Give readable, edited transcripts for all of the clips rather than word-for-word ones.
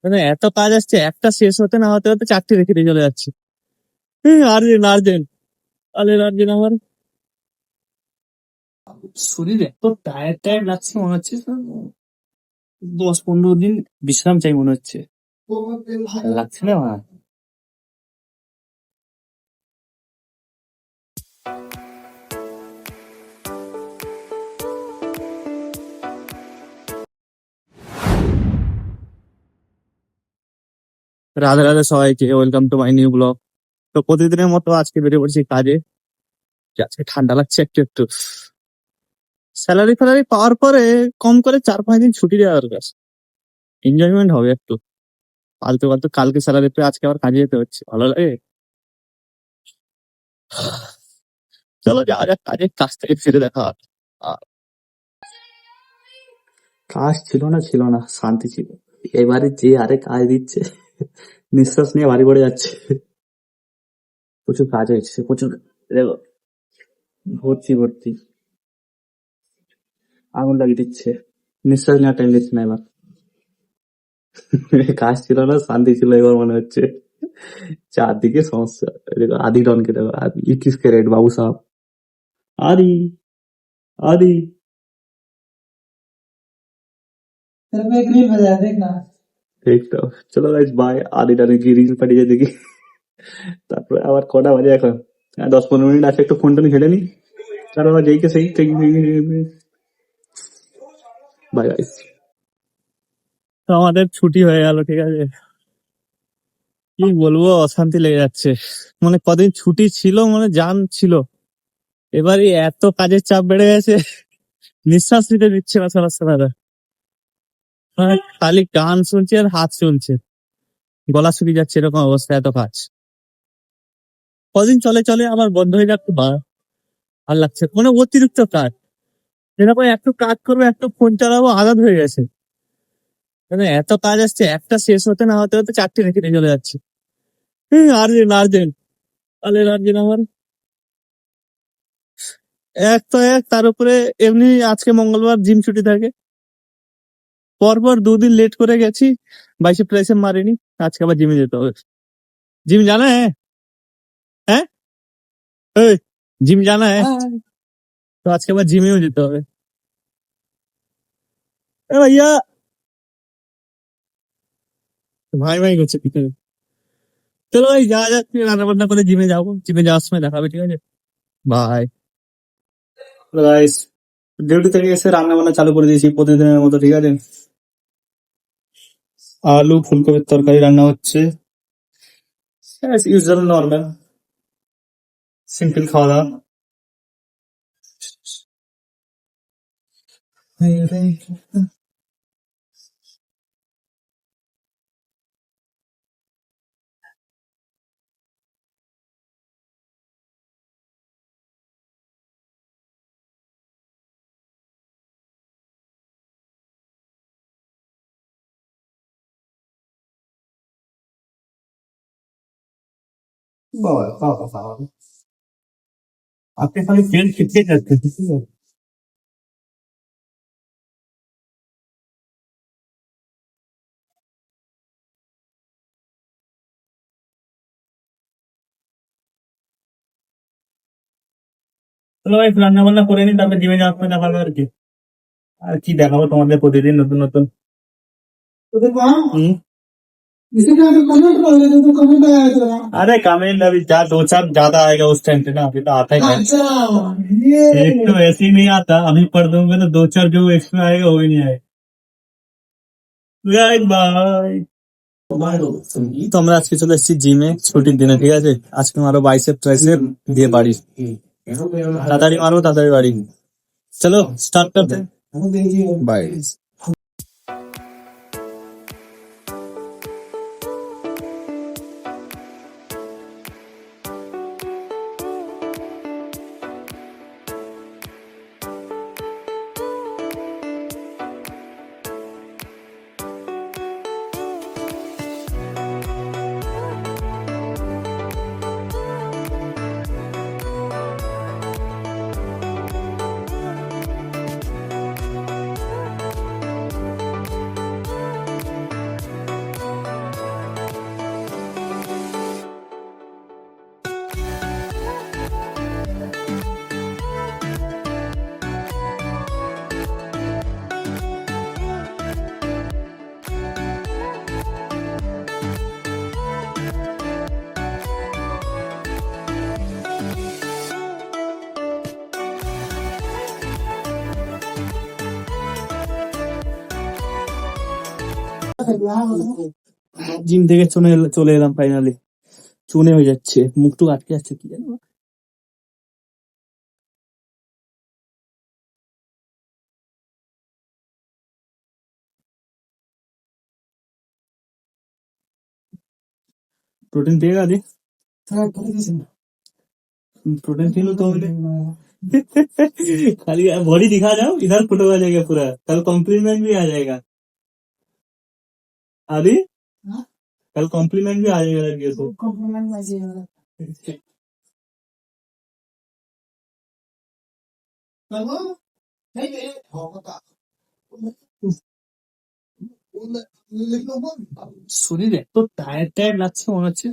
মানে এত কাজ আসছে, একটা শেষ হতে না হতে হতে চারটে রেখে দিয়ে চলে যাচ্ছে। আর্জেন্ট আর্জেন্ট, আর্জেন্ট আমার শরীর এত টায়ার্ড টায়ার্ড লাগছে, মনে হচ্ছে 10-15 দিন বিশ্রাম চাই মনে হচ্ছে। ভালো লাগছে না আমার। রাধে রাধে সবাইকে, welcome to my new blog. তো প্রতিদিনের মতো আজকে বেরিয়ে পড়ছি কাজে। আজকে ঠান্ডা লাগছে একটু একটু। স্যালারি ফ্যালারি পাওয়ার পরে কম করে 4-5 দিন ছুটি দেওয়া দরকার, এনজয়মেন্ট হবে একটু। ফালতু ফালতু কালকে স্যালারি পেয়ে আজকে আবার কাজে যেতে হচ্ছে, ভালো লাগে? চলো যাওয়া যাক কাজে, কাজ থেকে ফিরে দেখা হবে। আর কাজ ছিল না শান্তি ছিল। এবারে যে আরে কাজ দিচ্ছে, নিঃশ্বাস নিয়ে বাড়ি পড়ে যাচ্ছে। প্রচুর কাজ হয়েছে, প্রচুর। দেখো, ভর্তি ভর্তি আগুন লাগিয়ে দিচ্ছে, নিঃশ্বাস নেওয়ার টাইম দিচ্ছে না এবার। কাজ ছিল না, শান্তি ছিল এবার মনে হচ্ছে। চারদিকে সমস্যা। দেখো আদি ডনকে দেখো, আদি 21 कैरेट बाबू साहब। आदि आदि तेरे को एक रील बजा देखना। দেখতো। চলো গাইস বাই, আদি ডনে কি রিল পাঠিয়ে দেখি। তারপরে আবার কটা বাজে এখন? 10-15 মিনিট আছে, একটু ফোন টোন ঘেটে নি। চলো যেই কে সেই বাই গাইস। তো আমাদের ছুটি হয়ে গেল, ঠিক আছে। কি বলবো, অশান্তি লেগে যাচ্ছে। মানে কদিন ছুটি ছিল, মানে জান ছিল। এবারে এত কাজের চাপ বেড়ে গেছে, নিঃশ্বাস নিতে দিচ্ছে না সারা সারা। খালি গান শুনছে আর হাত শুনছে, গলা শুকিয়ে যাচ্ছে, এরকম অবস্থা, এত কাজ। কদিন চলে চলে আবার বন্ধ হয়ে যাচ্ছে, ভালো লাগছে। মানে অতিরিক্ত কাজ, এরকম একটু কাজ করবো, একটু ফোন চালাবো, আলাদ হয়ে গেছে। মানে এত কাজ আসছে, একটা শেষ হতে না হতে হতে চারটে রেখে দিয়ে চলে যাচ্ছে। আর্জেন্ট আর্জেন্ট, আর্জেন্ট আমার। এক তো এক, তার উপরে এমনি আজকে মঙ্গলবার জিম ছুটি থাকে। পরপর 2 দিন লেট করে গেছি, বাইসে প্রেসে মারিনি। আজকে আবার জিমে যেতে হবে। जिम जाना है? हैं? ओए, जिम जाना है? तो आज के बाद जिमेও যেতে হবে। এ ভাইয়া, ভাই ভাই করছে পিছনে। চলো ভাই যাওয়া যাক, রান্না বান্না করে জিমে যাবো, জিমে যাওয়ার সময় দেখাবে, ঠিক আছে? Bye guys. ডিউটি থেকে এসে রান্না বান্না চালু করে দিয়েছি প্রতিদিনের মতো, ঠিক আছে। আলু ফুলকপির তরকারি রান্না হচ্ছে, ইউজুয়াল নর্মাল সিম্পল খাওয়া দাওয়া। বাবা বাবা বাবা, আপনি খালি তেল ছিটকে যাচ্ছে, ঠিক আছে। চলো ভাই রান্না বান্না করে নি, তারপরে জিমে যাওয়ার সময় দেখাবে আর কি। আর কি দেখাবো তোমাদের প্রতিদিন নতুন নতুন। तो देखो हाँ, हम्म। इसी का तो कमेंट कर लेते तो कमेंट आया था। अरे कमेंट अभी क्या 2-4 ज्यादा आएगा उस टाइम पे ना, अभी तो आता ही है। अच्छा, एक तो ये ऐसे ही नहीं आता, अभी पढ़ दूंगा तो 2-4 जो एक्स्ट्रा आएगा वो ही नहीं आएगा। बाय। তো আমরা আজকে চলে এসেছি জিমে ছুটির দিনে, ঠিক আছে। আজকে মারো বাইসেপ ট্রাইসেপ দিয়ে বাড়ি, তাড়াতাড়ি মারো তাড়াতাড়ি বাড়ি। চলো স্টার্ট করতে, বাই। জিম থেকে চলে এলাম ফাইনালি। চুনে হয়ে যাচ্ছে, মুখটু আটকে যাচ্ছে কি জানো। प्रोटीन पिएगा जी? प्रोटीन पी लो तो खाली बॉडी दिखा जाओ, इधर फोटो आ जाएगा पूरा, कल कॉम्प्लीमेंट भी आ जाएगा। अभी कल कॉम्प्लीमेंट भी आ जाएगा लड़कियों से। শরীর এত টায়ার্ড টায়ার্ড লাগছে, মনে হচ্ছে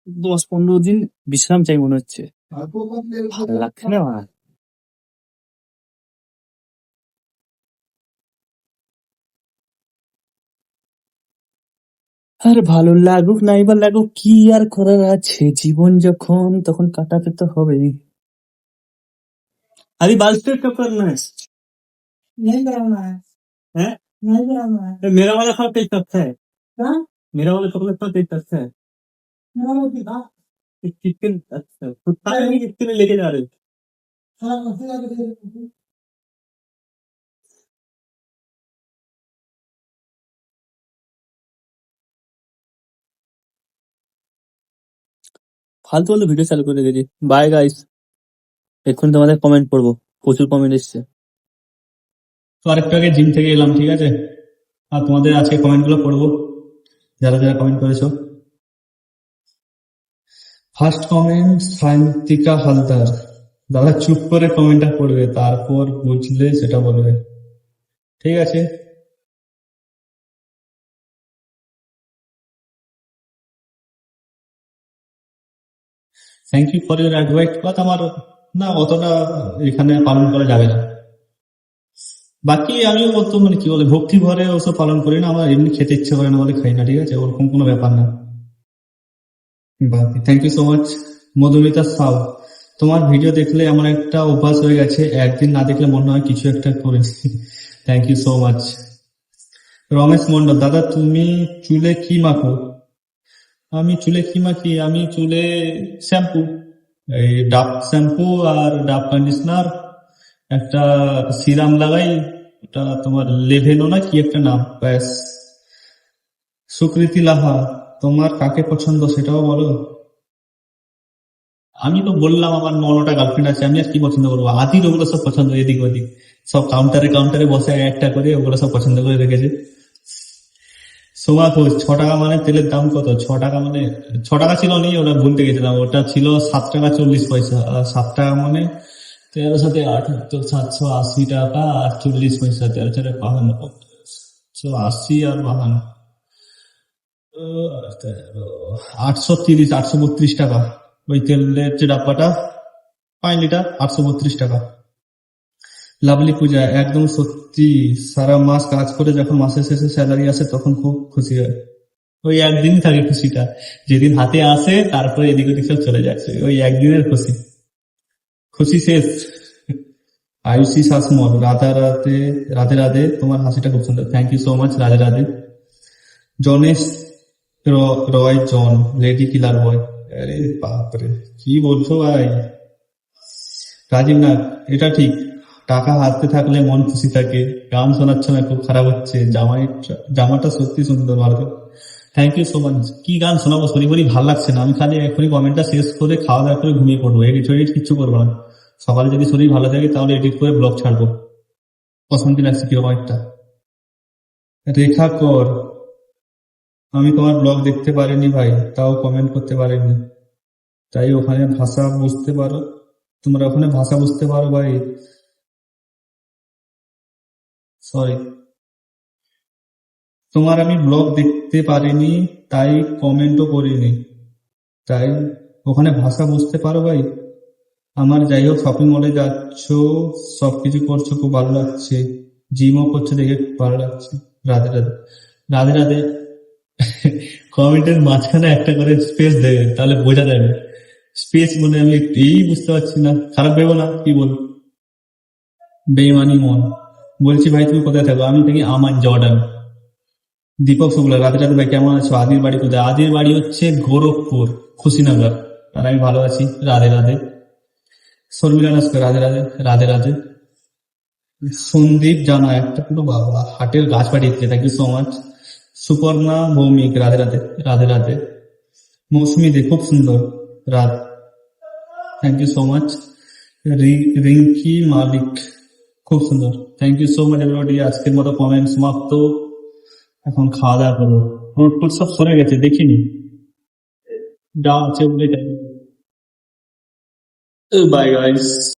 10-15 দিন বিশ্রাম চাই মনে হচ্ছে, ভালো লাগছে না আমার। আর ভালো লাগুক নাই বা লাগুক, কি আর করার আছে, জীবন যখন তখন কাটাতে তো হবেই। अभी बाल स्ट्रेट कब करना है? नहीं कराना है, हैं? नहीं कराना है। मेरा वाला कब तेज तक है? हाँ? मेरा वाला कपड़ा कब तेज तक है? मेरा वो दिखा। कितने अच्छा कुत्ता है, कितने लेके जा रहे हो? हाँ, उसी का भी- ফালতু ফালতু ভিডিও চালু করে দিয়েছি। বাই গাইস, এক্ষুনি তোমাদের কমেন্ট পড়বো, প্রচুর কমেন্ট এসছে। তো আরেকটু আগে জিম থেকে এলাম, ঠিক আছে, আর তোমাদের আজকে কমেন্ট গুলো পড়বো, যারা যারা কমেন্ট করেছো। ফার্স্ট কমেন্ট সায়ন্তিকা হালদার, দাদা চুপ করে কমেন্টটা পড়বে, তারপর বুঝলে সেটা বলবে, ঠিক আছে। Thank you for your advice, but আমার না অতটা এখানে পালন করা যাবে না। বাকি আমিও অত মানে কি বলে ভক্তি ভরে ওসব পালন করি না, আমার এমনি খেতে ইচ্ছে করে না বলে খাই না, ঠিক আছে, ওরকম কোনো ব্যাপার না। বাকি thank you so much. Madhumita Sau, তোমার ভিডিও দেখলে আমার একটা অভ্যাস হয়ে গেছে, একদিন না দেখলে মনে হয় কিছু একটা করেছি। Thank you so much. Ramesh Mandal, দাদা তুমি চুলে কি মাখো? আমি চুলে কি মাখি, আমি চুলে শ্যাম্পু, এই ডাব শ্যাম্পু আর ডাব কন্ডিশনার, একটা সিরাম লাগাই, ওটা তোমার লেভেনো না কি একটা নাম, ব্যাস। সুকৃতি লাহা, তোমার কাকে পছন্দ সেটাও বলো। আমি তো বললাম আমার 9টা গার্লফ্রেন্ড আছে, আমি আর কি পছন্দ করবো, আদির ওগুলো সব পছন্দ, এদিক ওদিক সব কাউন্টারে কাউন্টারে বসে একটা করে ওগুলো সব পছন্দ করে রেখেছে। সোমা ঘোষ, 6 টাকা মানে তেলের দাম কত? 6 টাকা মানে 6 টাকা ছিল নি, ওটা ভুলতে গেছিলাম, ওটা ছিল 7 টাকা 40 পয়সা, আর 7 টাকা মানে 13 সাথে 78, 780 টাকা আর 40 পয়সা, 13 4 52, 180 আর 52, 830, 832 টাকা ওই তেলের যে ডাব্বাটা 5 লিটার, 832 টাকা। লাভলি পূজা, একদম সত্যি, সারা মাস কাজ করে যখন মাসের শেষে স্যালারি আসে তখন খুব খুশি হয়। ওই একদিনই থাকে খুশিটা, যেদিন হাতে আসে তারপরে এদিক ওদিক সব চলে যাচ্ছে, ওই একদিনের খুশি, খুশি শেষ। আয়ুষী শাসমল, রাধা রাধে, রাধে রাধে, তোমার হাসিটা খুব সুন্দর, thank you so much Radhe Radhe. Janesh Roy John, lady killer boy, আরে বাপরে কি বলছো ভাই। রাজীব নাগ, এটা ঠিক, টাকা হাতে থাকলে মন খুশি থাকে। গান শোনাচ্ছ না, খুব খারাপ হচ্ছে, জামাটা সত্যি সুন্দর, ভালো। Thank you so much. কি গান শোনাবো, শরীর ভালো লাগছে না, আমি খালি এখনই কমেন্টটা শেষ করে খাওয়া দাওয়া করে ঘুমিয়ে পড়বো, এডিট কিচ্ছু করবো না। সকালে যদি শরীর ভালো থাকে তাহলে এডিট করে ব্লগ ছাড়বো, অশান্তি লাগছে কিরকম একটা। রেখা কর, আমি তোমার ব্লগ দেখতে পারিনি ভাই, তাও কমেন্ট করতে পারিনি, তাই ওখানে ভাষা বুঝতে পারো, তোমরা ওখানে ভাষা বুঝতে পারো ভাই, সরি। তোমার আমি ব্লগ দেখতে পারিনি তাই কমেন্টও করিনি, তাই ওখানে ভাষা বুঝতে পারো ভাই আমার। যাই হোক, শপিং মলে যাচ্ছ, সবকিছু করছো, খুব ভালো লাগছে, জিমও করছো দেখে ভালো লাগছে। রাধে রাধে, রাধে রাধে। কমেন্টের মাঝখানে একটা করে স্পেস দেবে, তাহলে বোঝা যাবে স্পেস মানে আমি এই বুঝতে পারছি না, খারাপ ভেবো না, কি বল। বেইমানি মন, বলছি ভাই তুমি কোথায় থাকো? আমি থাকি আমান জর্ডান। দীপক শুক্লা, রাধে রাধে ভাই, কেমন আছো? আদির বাড়ি কোথায়? আদির বাড়ি হচ্ছে গোরখপুর, খুশিনগর। আর আমি ভালো আছি, রাধে রাধে। শর্মিলা নস্কর, রাধে রাধে। রাধে রাধে। সন্দীপ জানা, একটা পুরো বাবা হাটের গাছ পাঠিয়েছে, thank you so much. Suparna Bhowmik, Radhe Radhe. Radhe Radhe. Moushumi Dey, খুব সুন্দর, রাধ, thank you so much. Rinki Malik, খুব সুন্দর, thank you so much everybody. আজকের মতো কমেন্ট সমাপ্ত। এখন খাওয়া দাওয়া করবো। নোট ফোট সব সরে গেছে, দেখিনি, যা আছে বলে। Bye guys.